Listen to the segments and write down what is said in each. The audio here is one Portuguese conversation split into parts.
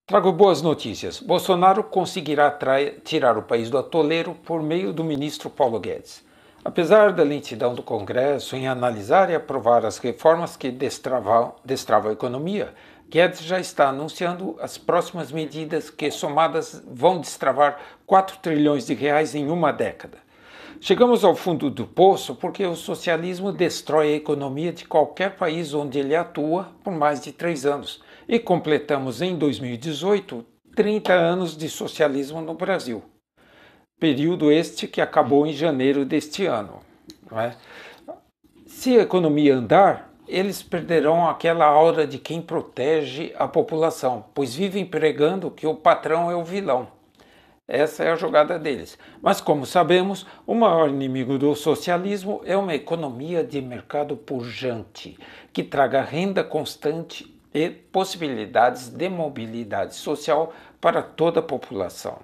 Trago boas notícias. Bolsonaro conseguirá tirar o país do atoleiro por meio do ministro Paulo Guedes. Apesar da lentidão do Congresso em analisar e aprovar as reformas que destravam a economia, Guedes já está anunciando as próximas medidas que, somadas, vão destravar 4 trilhões de reais em uma década. Chegamos ao fundo do poço porque o socialismo destrói a economia de qualquer país onde ele atua por mais de 3 anos. E completamos em 2018 30 anos de socialismo no Brasil. Período este que acabou em janeiro deste ano. Não é? Se a economia andar, eles perderão aquela aura de quem protege a população, pois vivem pregando que o patrão é o vilão. Essa é a jogada deles. Mas, como sabemos, o maior inimigo do socialismo é uma economia de mercado pujante, que traga renda constante e possibilidades de mobilidade social para toda a população.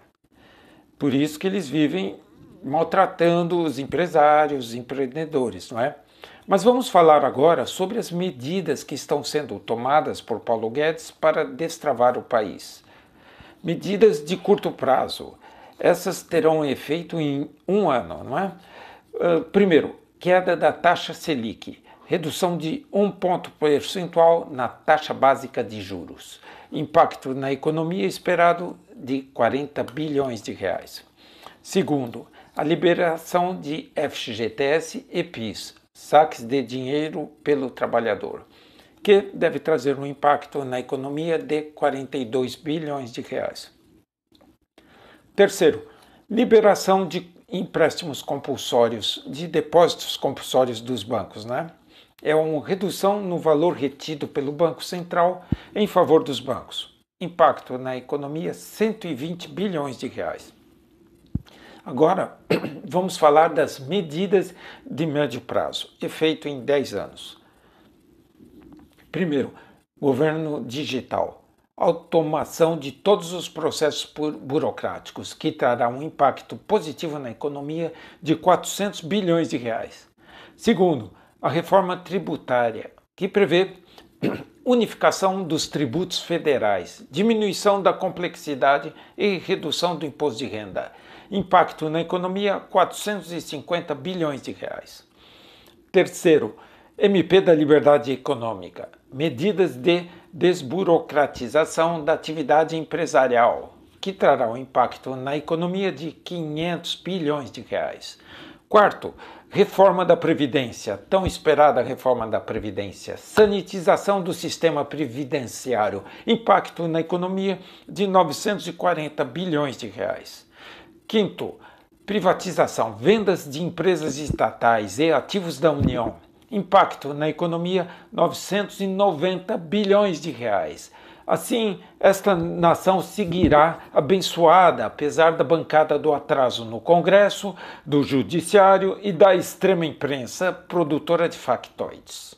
Por isso que eles vivem maltratando os empresários, os empreendedores, não é? Mas vamos falar agora sobre as medidas que estão sendo tomadas por Paulo Guedes para destravar o país. Medidas de curto prazo. Essas terão efeito em um ano, não é? Primeiro, queda da taxa Selic. Redução de 1 ponto percentual na taxa básica de juros. Impacto na economia esperado de 40 bilhões de reais. Segundo, a liberação de FGTS e PIS, saques de dinheiro pelo trabalhador, que deve trazer um impacto na economia de 42 bilhões de reais. Terceiro, liberação de empréstimos compulsórios, de depósitos compulsórios dos bancos, né? É uma redução no valor retido pelo Banco Central em favor dos bancos. Impacto na economia, 120 bilhões de reais. Agora, vamos falar das medidas de médio prazo, efeito em 10 anos. Primeiro, governo digital. Automação de todos os processos burocráticos, que trará um impacto positivo na economia de 400 bilhões de reais. Segundo, a reforma tributária, que prevê unificação dos tributos federais, diminuição da complexidade e redução do imposto de renda. Impacto na economia, 450 bilhões de reais. Terceiro, MP da Liberdade Econômica. Medidas de desburocratização da atividade empresarial, que trará um impacto na economia de 500 bilhões de reais. Quarto, reforma da Previdência, tão esperada reforma da Previdência. Sanitização do sistema previdenciário, impacto na economia de 940 bilhões de reais. Quinto, privatização, vendas de empresas estatais e ativos da União. Impacto na economia, 990 bilhões de reais. Assim, esta nação seguirá abençoada, apesar da bancada do atraso no Congresso, do Judiciário e da extrema imprensa produtora de factoides.